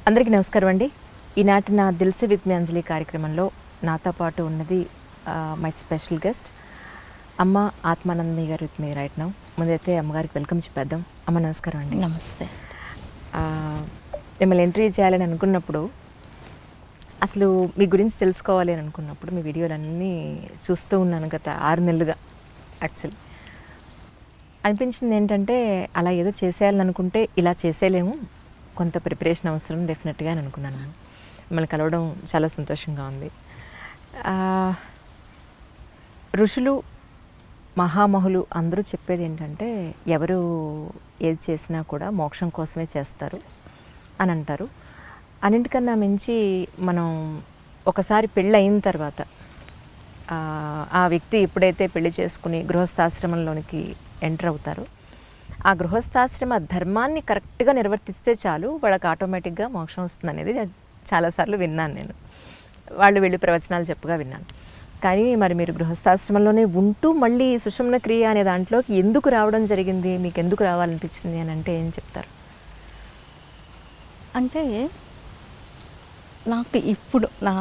అందరికీ నమస్కారం అండి. ఈనాటి నా దిల్సే విత్ మీ అంజలి కార్యక్రమంలో నాతో పాటు ఉన్నది మై స్పెషల్ గెస్ట్ అమ్మ ఆత్మానందని గారు విత్ మీ రైట్ నౌ. ముందైతే అమ్మగారికి వెల్కమ్ చెప్పేద్దాం. అమ్మ నమస్కారం అండి. నమస్తే. మిమ్మల్ని ఇంటర్వ్యూ చేయాలని అనుకున్నప్పుడు, అసలు మీ గురించి తెలుసుకోవాలి అని అనుకున్నప్పుడు మీ వీడియోలన్నీ చూస్తూ ఉన్నాను గత 6 నెలలుగా. యాక్చువల్లీ అనిపించింది ఏంటంటే, అలా ఏదో చేసేయాలని అనుకుంటే ఇలా చేసేయలేము, కొంత ప్రిపరేషన్ అవసరం డెఫినెట్గా అని అనుకున్నాను. మిమ్మల్ని కలవడం చాలా సంతోషంగా ఉంది. ఋషులు మహామహులు అందరూ చెప్పేది ఏంటంటే, ఎవరు ఏది చేసినా కూడా మోక్షం కోసమే చేస్తారు అని అంటారు. అన్నింటికన్నా మించి మనం ఒకసారి పెళ్ళి అయిన తర్వాత ఆ వ్యక్తి ఎప్పుడైతే పెళ్లి చేసుకుని గృహస్థాశ్రమంలోనికి ఎంటర్ అవుతారో, ఆ గృహస్థాశ్రమ ధర్మాన్ని కరెక్ట్గా నిర్వర్తిస్తే చాలు వాళ్ళకి ఆటోమేటిక్గా మోక్షం వస్తుంది అనేది చాలాసార్లు విన్నాను. నేను వాళ్ళు వెళ్ళి ప్రవచనాలు చెప్పగా విన్నాను. కానీ మరి మీరు గృహస్థాశ్రమంలోనే ఉంటూ మళ్ళీ సుషుమ్న క్రియ అనే దాంట్లోకి ఎందుకు రావడం జరిగింది, మీకు ఎందుకు రావాలనిపించింది అని అంటే ఏం చెప్తారు? అంటే నాకు ఇప్పుడు నా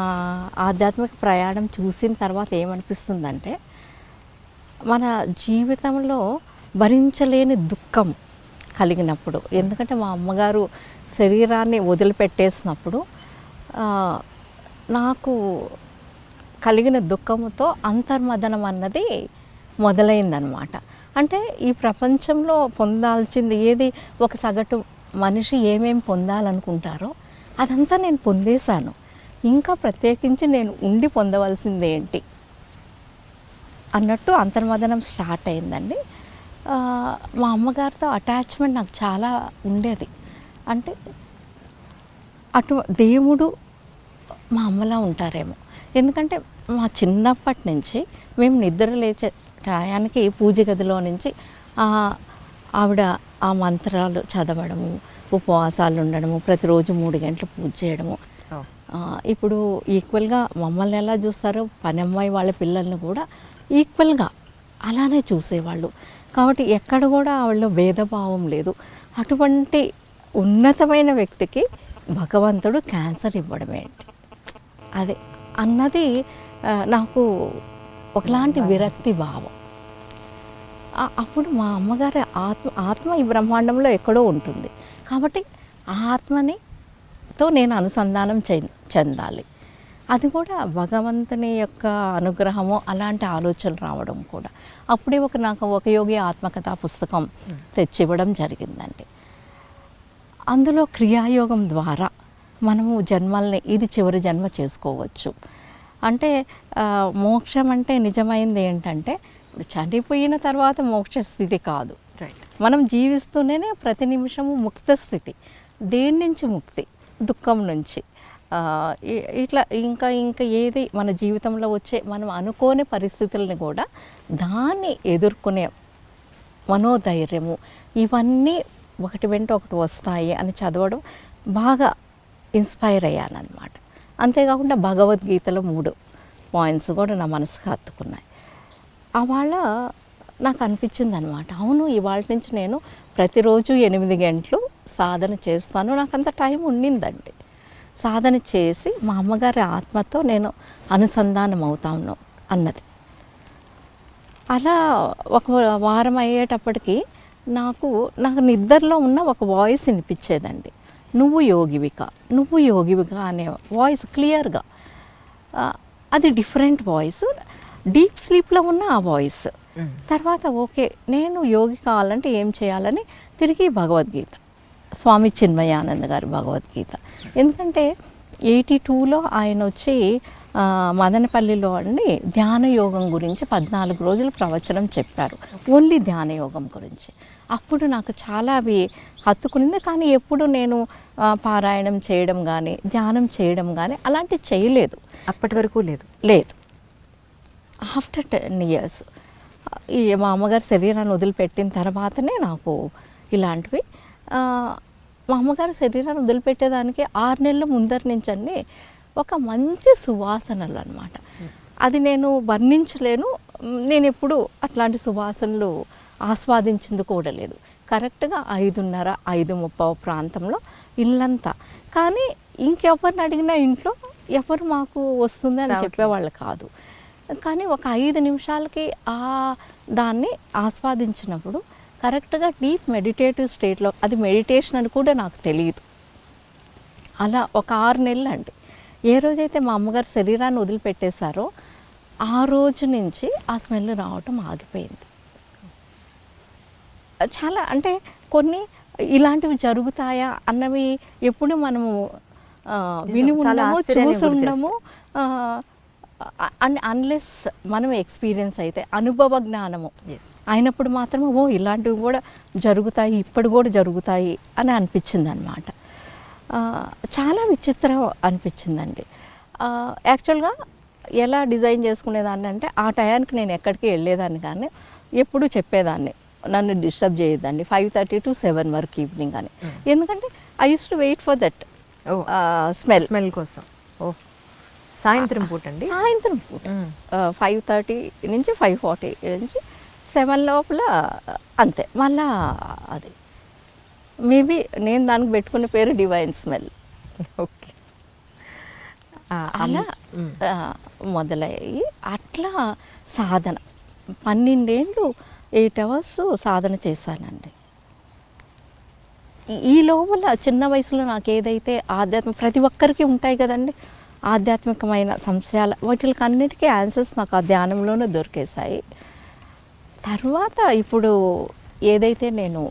ఆధ్యాత్మిక ప్రయాణం చూసిన తర్వాత ఏమనిపిస్తుందంటే, మన జీవితంలో భరించలేని దుఃఖం కలిగినప్పుడు, ఎందుకంటే మా అమ్మగారు శరీరాన్ని వదిలిపెట్టేసినప్పుడు నాకు కలిగిన దుఃఖంతో అంతర్మదనం అన్నది మొదలైందనమాట. అంటే ఈ ప్రపంచంలో పొందాల్సింది ఏది, ఒక సగటు మనిషి ఏమేమి పొందాలనుకుంటారో అదంతా నేను పొందేశాను. ఇంకా ప్రత్యేకించి నేను ఉండి పొందవలసింది ఏంటి అన్నట్టు అంతర్మదనం స్టార్ట్ అయిందండి. మా అమ్మగారితో అటాచ్మెంట్ నాకు చాలా ఉండేది. అంటే దేవుడు మా అమ్మలా ఉంటారేమో. ఎందుకంటే మా చిన్నప్పటి నుంచి మేము నిద్ర లేచే టయానికి పూజ గదిలో నుంచి ఆవిడ ఆ మంత్రాలు చదవడము, ఉపవాసాలు ఉండడము, ప్రతిరోజు 3 గంటలు పూజ చేయడము. ఇప్పుడు ఈక్వల్గా మమ్మల్ని ఎలా చూస్తారో పని అమ్మాయి వాళ్ళ పిల్లల్ని కూడా ఈక్వల్గా అలానే చూసేవాళ్ళు. కాబట్టి ఎక్కడ కూడా ఆవిడలో భేదభావం లేదు. అటువంటి ఉన్నతమైన వ్యక్తికి భగవంతుడు క్యాన్సర్ ఇవ్వడం ఏంటి అదే అన్నది నాకు ఒకలాంటి విరక్తి భావం. అప్పుడు మా అమ్మగారి ఆత్మ ఈ బ్రహ్మాండంలో ఎక్కడో ఉంటుంది. కాబట్టి ఆ ఆత్మనితో నేను అనుసంధానం చెందాలి. అది కూడా భగవంతుని యొక్క అనుగ్రహము, అలాంటి ఆలోచనలు రావడం కూడా. అప్పుడే నాకు ఒక యోగి ఆత్మకథా పుస్తకం తెచ్చివ్వడం జరిగిందండి. అందులో క్రియాయోగం ద్వారా మనము జన్మల్ని, ఇది చివరి జన్మ చేసుకోవచ్చు. అంటే మోక్షం అంటే నిజమైంది ఏంటంటే, చనిపోయిన తర్వాత మోక్ష స్థితి కాదు, మనం జీవిస్తూనే ప్రతి నిమిషము ముక్త స్థితి. దేని నుంచి ముక్తి? దుఃఖం నుంచి. ఇట్లా ఇంకా ఏది మన జీవితంలో వచ్చే మనం అనుకోని పరిస్థితులని కూడా దాన్ని ఎదుర్కొనే మనోధైర్యము, ఇవన్నీ ఒకటి వెంట ఒకటి వస్తాయి అని చదవడం బాగా ఇన్స్పైర్ అయ్యానమాట. అంతేకాకుండా భగవద్గీతలో 3 పాయింట్స్ కూడా నా మనసుకు హత్తుకున్నాయి. అవాళ నాకు అనిపించింది అనమాట, అవును ఇవాళ నుంచి నేను ప్రతిరోజు 8 గంటలు సాధన చేస్తాను. నాకు అంత టైం ఉండిందండి. సాధన చేసి మా అమ్మగారి ఆత్మతో నేను అనుసంధానం అవుతాను అన్నది. అలా ఒక వారం అయ్యేటప్పటికి నాకు నిద్రలో ఉన్న ఒక వాయిస్ వినిపించేదండి, నువ్వు యోగివిక, నువ్వు యోగివిక అనే వాయిస్ క్లియర్గా. అది డిఫరెంట్ వాయిస్, డీప్ స్లీప్లో ఉన్న ఆ వాయిస్. తర్వాత ఓకే, నేను యోగి కావాలంటే ఏం చేయాలని తిరిగి భగవద్గీత, స్వామి చిన్మయానంద గారి భగవద్గీత. ఎందుకంటే 82లో ఆయన వచ్చి మదనపల్లిలో అండి ధ్యాన యోగం గురించి 14 రోజులు ప్రవచనం చెప్పారు, ఓన్లీ ధ్యాన యోగం గురించి. అప్పుడు నాకు చాలా అవి హత్తుకునింది. కానీ ఎప్పుడు నేను పారాయణం చేయడం కానీ ధ్యానం చేయడం కానీ అలాంటివి చేయలేదు, అప్పటి వరకు లేదు. ఆఫ్టర్ 10 years ఈ మా అమ్మగారు శరీరాన్ని వదిలిపెట్టిన తర్వాతనే నాకు ఇలాంటివి. మా అమ్మగారు శరీరాన్ని వదిలిపెట్టేదానికి 6 నెలల ముందర నుంచి అండి ఒక మంచి సువాసనలు అనమాట. అది నేను వర్ణించలేను. నేను ఎప్పుడు అట్లాంటి సువాసనలు ఆస్వాదించింది కూడా లేదు. కరెక్ట్గా 5:30, 5:30 ప్రాంతంలో ఇల్లంతా. కానీ ఇంకెవరిని అడిగినా ఇంట్లో ఎవరు మాకు వస్తుంది అని చెప్పేవాళ్ళు కాదు. కానీ ఒక 5 నిమిషాలకి దాన్ని ఆస్వాదించినప్పుడు కరెక్ట్గా డీప్ మెడిటేటివ్ స్టేట్లో, అది మెడిటేషన్ అని కూడా నాకు తెలియదు. అలా ఒక 6 నెలలు అండి. ఏ రోజైతే మా అమ్మగారు శరీరాన్ని వదిలిపెట్టేశారో ఆ రోజు నుంచి ఆ స్మెల్ రావటం ఆగిపోయింది. చాలా అంటే కొన్ని ఇలాంటివి జరుగుతాయా అన్నవి ఎప్పుడు మనము విని ఉండము, చూసి ఉండము. అన్లెస్ మనం ఎక్స్పీరియన్స్ అయితే, అనుభవ జ్ఞానము అయినప్పుడు మాత్రమే ఓ ఇలాంటివి కూడా జరుగుతాయి, ఇప్పుడు కూడా జరుగుతాయి అని అనిపించింది అనమాట. చాలా విచిత్రం అనిపించిందండి. యాక్చువల్గా ఎలా డిజైన్ చేసుకునేదాన్ని అంటే, ఆ టయానికి నేను ఎక్కడికి వెళ్ళేదాన్ని కానీ ఎప్పుడు చెప్పేదాన్ని నన్ను డిస్టర్బ్ చేయొద్దండి 5:30 to 7 వరకు ఈవినింగ్ అని. ఎందుకంటే I use to wait for that smell కోసం. సాయంత్రం పూట అండి? సాయంత్రం పూట 5:30 నుంచి 5:40 నుంచి 7 లోపల అంతే. మళ్ళా అది మేబీ నేను దానికి పెట్టుకున్న పేరు డివైన్ స్మెల్. ఓకే. అలా మొదలయ్యి అట్లా సాధన 12 ఏళ్ళు 8 hours సాధన చేశానండి. ఈ లోపల చిన్న వయసులో నాకు ఏదైతే ప్రతి ఒక్కరికి ఉంటాయి కదండి ఆధ్యాత్మికమైన సంశయాలు, వాటికి అన్నిటికీ ఆన్సర్స్ నాకు ఆ ధ్యానంలోనే దొరికేశాయి. తర్వాత ఇప్పుడు ఏదైతే నేను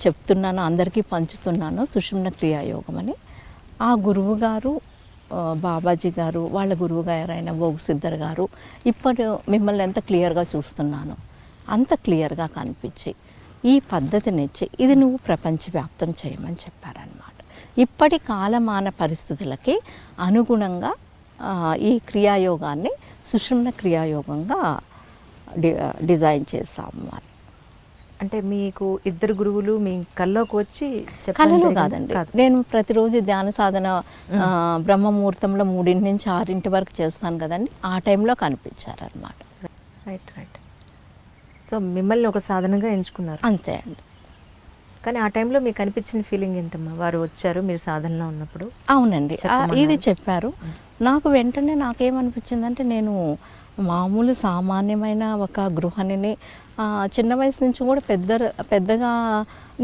చెప్తున్నానో, అందరికీ పంచుతున్నానో సుషుమ్న క్రియాయోగం అని, ఆ గురువు గారు బాబాజీ గారు, వాళ్ళ గురువు గారైన భోగ్ సిద్ధర్ గారు ఇప్పుడు మిమ్మల్ని ఎంత క్లియర్గా చూస్తున్నాను అంత క్లియర్గా కనిపించి ఈ పద్ధతినిచ్చి ఇది నువ్వు ప్రపంచవ్యాప్తం చేయమని చెప్పారనమాట. ఇప్పటి కాలమాన పరిస్థితులకి అనుగుణంగా ఈ క్రియాయోగాన్ని సుషుమ్న క్రియాయోగంగా డిజైన్ చేసాము అని. అంటే మీకు 2 గురువులు మీ కల్లోకి వచ్చి కళలో కాదండి, నేను ప్రతిరోజు ధ్యాన సాధన బ్రహ్మముహూర్తంలో 3 నుంచి 6 వరకు చేస్తాను కదండి, ఆ టైంలో కనిపించారనమాట. Right right. సో మిమ్మల్ని ఒక సాధనగా ఎంచుకున్నారు అంతే అండి. కానీ ఆ టైంలో మీకు అనిపించిన ఫీలింగ్ ఏంటమ్మా? వారు వచ్చారు మీరు సాధనలో ఉన్నప్పుడు. అవునండి, ఇది చెప్పారు. నాకు వెంటనే నాకేమనిపించిందంటే, నేను మామూలు సామాన్యమైన ఒక గృహిణిని, చిన్న వయసు నుంచి కూడా పెద్దగా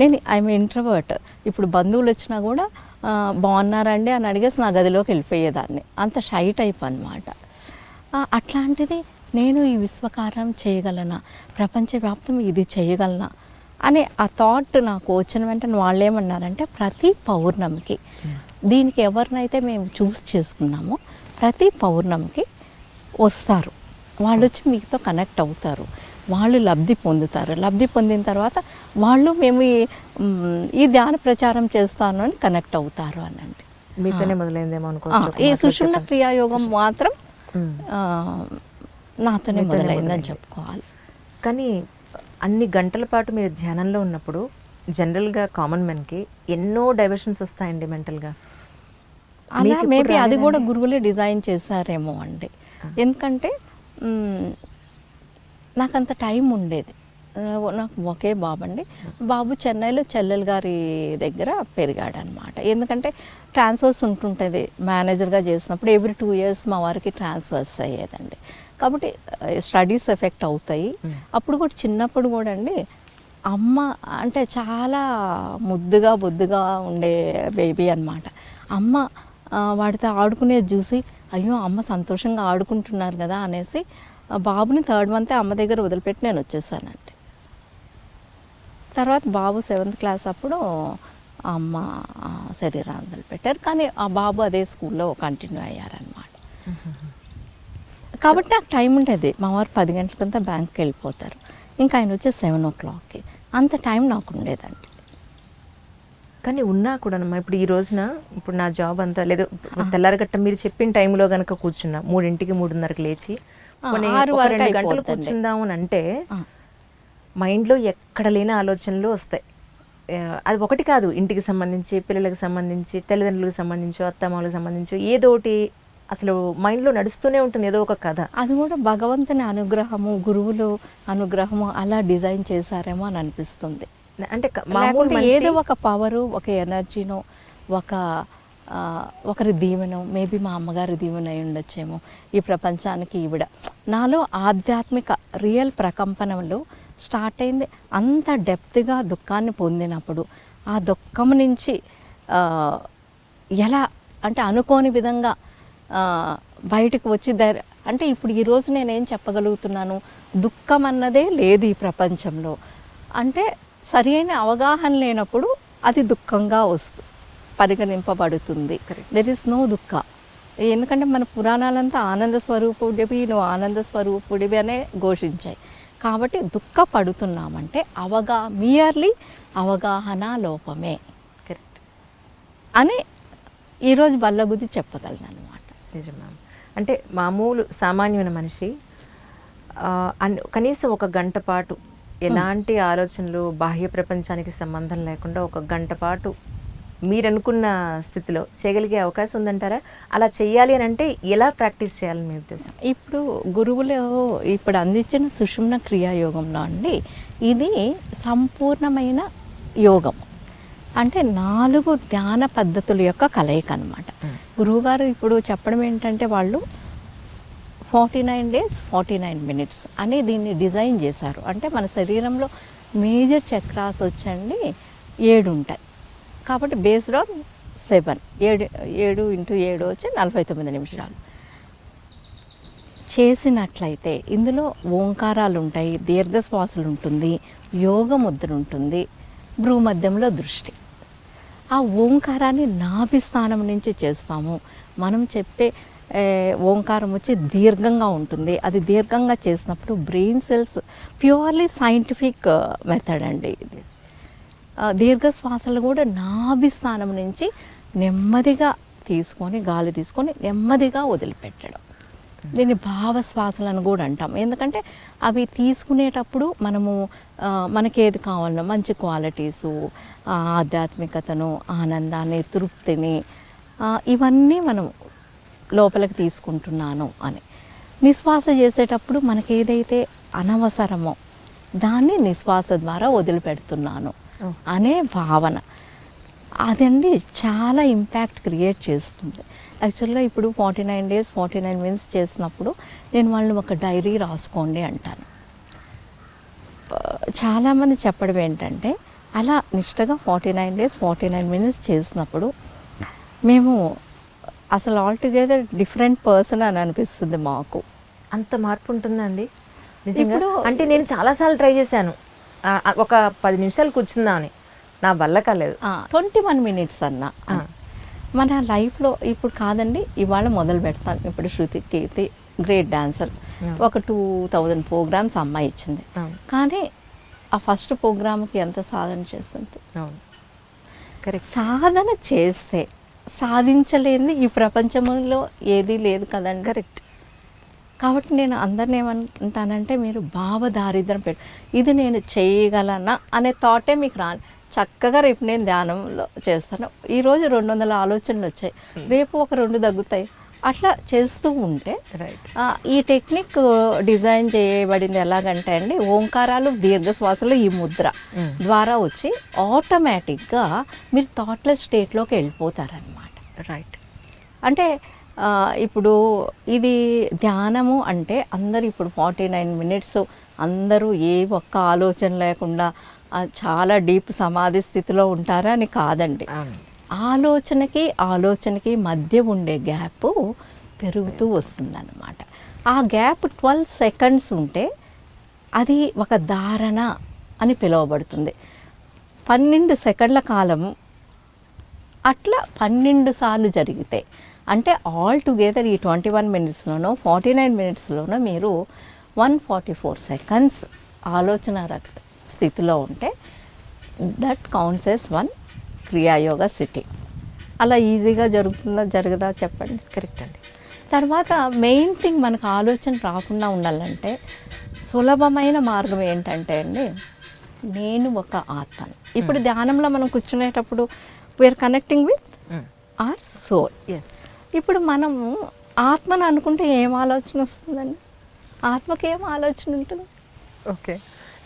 నేను ఐఎమ్ ఇంట్రవర్ట్. ఇప్పుడు బంధువులు వచ్చినా కూడా బాగున్నారండి అని అడిగేసి నా గదిలోకి వెళ్ళిపోయేదాన్ని, అంత షై టైప్ అనమాట. అట్లాంటిది నేను ఈ విశ్వకార్యం చేయగలనా, ప్రపంచవ్యాప్తం ఇది చేయగలనా అనే ఆ థాట్ నాకు వచ్చిన వెంటనే వాళ్ళు ఏమన్నారంటే, ప్రతి పౌర్ణమికి దీనికి ఎవరినైతే మేము చూస్ చేసుకున్నామో ప్రతి పౌర్ణమికి వస్తారు, వాళ్ళు వచ్చి మీతో కనెక్ట్ అవుతారు, వాళ్ళు లబ్ధి పొందుతారు, లబ్ధి పొందిన తర్వాత వాళ్ళు మేము ఈ ధ్యాన ప్రచారం చేస్తాను అని కనెక్ట్ అవుతారు అనండి. మీతోనే మొదలైందేమో అనుకోవచ్చు. ఈ సుషుమ్న క్రియాయోగం మాత్రం నాతోనే మొదలైందని చెప్పుకోవాలి. కానీ అన్ని గంటల పాటు మీరు ధ్యానంలో ఉన్నప్పుడు జనరల్గా కామన్ మెన్కి ఎన్నో డైవర్షన్స్ వస్తాయండి మెంటల్గా. అలా మేబీ అది కూడా గురువులే డిజైన్ చేశారేమో అండి. ఎందుకంటే నాకు అంత టైం ఉండేది. నాకు ఒకే బాబు అండి. బాబు చెన్నైలో చెల్లెలు గారి దగ్గర పెరిగాడనమాట. ఎందుకంటే ట్రాన్స్ఫర్స్ ఉంటుంటుంది, మేనేజర్గా చేసినప్పుడు ఎవ్రీ 2 years మా వారికి ట్రాన్స్ఫర్స్ అయ్యేదండి. కాబట్టి స్టడీస్ ఎఫెక్ట్ అవుతాయి. అప్పుడు కూడా చిన్నప్పుడు కూడా అండి అమ్మ అంటే చాలా ముద్దుగా బొద్దుగా ఉండే బేబీ అనమాట. అమ్మ వాడితో ఆడుకునేది చూసి అయ్యో అమ్మ సంతోషంగా ఆడుకుంటున్నారు కదా అనేసి బాబుని 3rd month అమ్మ దగ్గర వదిలిపెట్టి నేను వచ్చేసానండి. తర్వాత బాబు 7th class అప్పుడు అమ్మ శరీరాన్ని వదిలిపెట్టారు. కానీ ఆ బాబు అదే స్కూల్లో కంటిన్యూ అయ్యారనమాట. కాబట్టి నాకు టైం ఉండేది. మా వారు 10 గంటలకంతా బ్యాంక్కి వెళ్ళిపోతారు, ఇంకా ఆయన వచ్చే 7 o'clockకి. అంత టైం నాకు ఉండేదండి. కానీ ఉన్నా కూడా ఇప్పుడు ఈ రోజున ఇప్పుడు నా జాబ్ అంతా లేదు, తెల్లారగట్ట మీరు చెప్పిన టైంలో కనుక కూర్చున్నా 3కి 3:30కి లేచి 2 గంటలు కూర్చుందాము అని అంటే మైండ్లో ఎక్కడ లేని ఆలోచనలు వస్తాయి. అది ఒకటి కాదు, ఇంటికి సంబంధించి, పిల్లలకు సంబంధించి, తల్లిదండ్రులకు సంబంధించి, అత్తమామలకు సంబంధించి ఏదోటి అసలు మైండ్లో నడుస్తూనే ఉంటుంది, ఏదో ఒక కథ. అది కూడా భగవంతుని అనుగ్రహము, గురువులు అనుగ్రహము అలా డిజైన్ చేశారేమో అని అనిపిస్తుంది. అంటే మామూలు లేకుంటే మనిషి ఏదో ఒక పవరు, ఒక ఎనర్జీనో, ఒక ఒకరి దీవెనో, మేబీ మా అమ్మగారి దీవెన అయి ఉండొచ్చేమో ఈ ప్రపంచానికి ఈవిడ. నాలో ఆధ్యాత్మిక రియల్ ప్రకంపనలు స్టార్ట్ అయింది అంత డెప్త్గా దుఃఖాన్ని పొందినప్పుడు. ఆ దుఃఖం నుంచి ఎలా అంటే అనుకోని విధంగా బయటకు వచ్చి అంటే ఇప్పుడు ఈరోజు నేనేం చెప్పగలుగుతున్నాను, దుఃఖం అన్నదే లేదు ఈ ప్రపంచంలో. అంటే సరి అయిన అవగాహన లేనప్పుడు అది దుఃఖంగా పరిగణింపబడుతుంది. దెర్ ఈస్ నో దుఃఖ. ఎందుకంటే మన పురాణాలంతా ఆనంద స్వరూపుడివి, నువ్వు ఆనంద స్వరూపుడివి అనే ఘోషించాయి. కాబట్టి దుఃఖపడుతున్నామంటే మియర్లీ అవగాహన లోపమే అని ఈరోజు బల్లగుద్ది చెప్పగలను అనమాట. నిజమా? అంటే మామూలు సామాన్యమైన మనిషి కనీసం ఒక గంట పాటు ఎలాంటి ఆలోచనలు, బాహ్య ప్రపంచానికి సంబంధం లేకుండా ఒక గంట పాటు మీరు అనుకున్న స్థితిలో చేయగలిగే అవకాశం ఉందంటారా? అలా చెయ్యాలి అని అంటే ఎలా ప్రాక్టీస్ చేయాలని మీ ఉద్దేశం? ఇప్పుడు గురువులు ఇప్పుడు అందించిన సుషుమ్న క్రియాయోగంలో అండి, ఇది సంపూర్ణమైన యోగం. అంటే 4 ధ్యాన పద్ధతుల యొక్క కలయిక అనమాట. గురువుగారు ఇప్పుడు చెప్పడం ఏంటంటే, వాళ్ళు 49 days 49 minutes అని దీన్ని డిజైన్ చేశారు. అంటే మన శరీరంలో మేజర్ చక్రాస్ వచ్చండి 7 ఉంటాయి. కాబట్టి బేస్డ్ ఆన్ 7 into 7 వచ్చి 49 నిమిషాలు చేసినట్లయితే ఇందులో ఓంకారాలు ఉంటాయి, దీర్ఘశ్వాసలు ఉంటుంది, యోగ ముద్ర ఉంటుంది, భ్రూమధ్యంలో దృష్టి. ఆ ఓంకారాన్ని నాభిస్థానం నుంచి చేస్తాము. మనం చెప్పే ఓంకారం వచ్చి దీర్ఘంగా ఉంటుంది. అది దీర్ఘంగా చేసినప్పుడు brain cells purely scientific method అండి ఇది. దీర్ఘశ్వాసలు కూడా నాభిస్థానం నుంచి నెమ్మదిగా గాలి తీసుకొని నెమ్మదిగా వదిలిపెట్టడం. దీన్ని భావశ్వాసలను కూడా అంటాం. ఎందుకంటే అవి తీసుకునేటప్పుడు మనకి ఏది కావాలనో మంచి క్వాలిటీసు, ఆధ్యాత్మికతను, ఆనందాన్ని, తృప్తిని, ఇవన్నీ మనం లోపలికి తీసుకుంటున్నాను అని. నిశ్వాస చేసేటప్పుడు మనకి ఏదైతే అనవసరమో దాన్ని నిశ్వాస ద్వారా వదిలిపెడుతున్నాను అనే భావన, అదండి చాలా ఇంపాక్ట్ క్రియేట్ చేస్తుంది. యాక్చువల్గా ఇప్పుడు 49 days 49 minutes చేసినప్పుడు నేను వాళ్ళని ఒక డైరీ రాసుకోండి అంటాను. చాలామంది చెప్పడం ఏంటంటే, అలా నిష్టగా 49 days 49 minutes చేసినప్పుడు మేము అసలు ఆల్టుగెదర్ డిఫరెంట్ పర్సన్ అని అనిపిస్తుంది మాకు. అంత మార్పు ఉంటుందండి నిజంగా? అంటే నేను చాలాసార్లు ట్రై చేశాను, ఒక 10 నిమిషాలు కూర్చుందామని, నా వల్ల కాలేదు. 21 minutes అన్న మన లైఫ్లో ఇప్పుడు కాదండి, ఇవాళ మొదలు పెడతాను. ఇప్పుడు శృతి కీర్తి గ్రేట్ డాన్సర్, ఒక 2000 ప్రోగ్రామ్స్ అమ్మాయి ఇచ్చింది. కానీ ఆ ఫస్ట్ ప్రోగ్రామ్కి ఎంత సాధన చేస్తుంది? కరెక్ట్. సాధన చేస్తే సాధించలేనిది ఈ ప్రపంచంలో ఏదీ లేదు కదండి. కరెక్ట్. కాబట్టి నేను అందరిని ఏమంటానంటే, మీరు భావదారిద్ర్యం ఇది నేను చేయగలనా అనే థాటే మీకు రాని. చక్కగా రేపు నేను ధ్యానంలో చేస్తాను, ఈరోజు 200 ఆలోచనలు వచ్చాయి, రేపు ఒక 2 తగ్గుతాయి. అట్లా చేస్తూ ఉంటే ఈ టెక్నిక్ డిజైన్ చేయబడింది ఎలాగంటే అండి, ఓంకారాలు దీర్ఘశ్వాసలు ఈ ముద్ర ద్వారా వచ్చి ఆటోమేటిక్గా మీరు థాట్లెస్ స్టేట్లోకి వెళ్ళిపోతారనమాట. రైట్. అంటే ఇప్పుడు ఇది ధ్యానము అంటే అందరూ ఇప్పుడు 49 minutes అందరూ ఏ ఒక్క ఆలోచన లేకుండా చాలా డీప్ సమాధి స్థితిలో ఉంటారా అని కాదండి. ఆలోచనకి మధ్య ఉండే గ్యాప్ పెరుగుతూ వస్తుందన్నమాట. ఆ గ్యాప్ 12 seconds ఉంటే అది ఒక ధారణ అని పిలువబడుతుంది. 12 సెకండ్ల కాలము అట్లా 12 సార్లు జరిగితే, అంటే ఆల్ టుగెదర్ ఈ 21 minutesలోనో 49 minutesలోనో మీరు 144 seconds ఆలోచన స్థితిలో ఉంటే that counts yes 1 Kriya Yoga sitting. అలా ఈజీగా జరగదా చెప్పండి? కరెక్ట్ అండి. తర్వాత మెయిన్ థింగ్, మనకు ఆలోచన రాకుండా ఉండాలంటే సులభమైన మార్గం ఏంటంటే అండి, నేను ఒక ఆత్మను. ఇప్పుడు ధ్యానంలో మనం కూర్చునేటప్పుడు we are connecting with our soul. Yes. ఇప్పుడు మనము ఆత్మను అనుకుంటే ఏం ఆలోచన వస్తుందండి? ఆత్మకి ఏం ఆలోచన ఉంటుంది? ఓకే,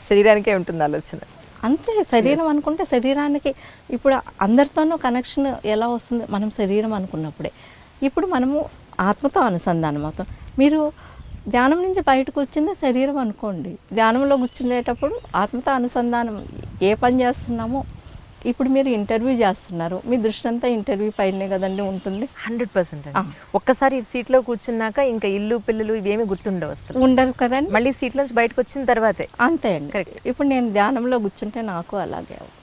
శరీరానికే ఉంటుంది ఆలోచన. అంతే శరీరం అనుకుంటే శరీరానికి ఇప్పుడు అందరితోనూ కనెక్షన్ ఎలా వస్తుంది, మనం శరీరం అనుకున్నప్పుడే. ఇప్పుడు మనము ఆత్మతో అనుసంధానం అవుతాం. మీరు ధ్యానం నుంచి బయటకు వచ్చిందే శరీరం అనుకోండి, ధ్యానంలో కూర్చునేటప్పుడు ఆత్మతో అనుసంధానం ఏ పని చేస్తున్నామో. ఇప్పుడు మీరు ఇంటర్వ్యూ చేస్తున్నారు, మీ దృష్టి అంతా ఇంటర్వ్యూ పైనే కదండి ఉంటుంది. 100% అండి. ఒక్కసారి సీట్లో కూర్చున్నాక ఇంకా ఇల్లు పిల్లలు ఇవేమి గుర్తుండవు అసలు. ఉండరు కదండి. మళ్ళీ సీట్లోంచి బయటకు వచ్చిన తర్వాతే. అంతే అండి. ఇప్పుడు నేను ధ్యానంలో కూర్చుంటే నాకు అలాగే అవుతుంది.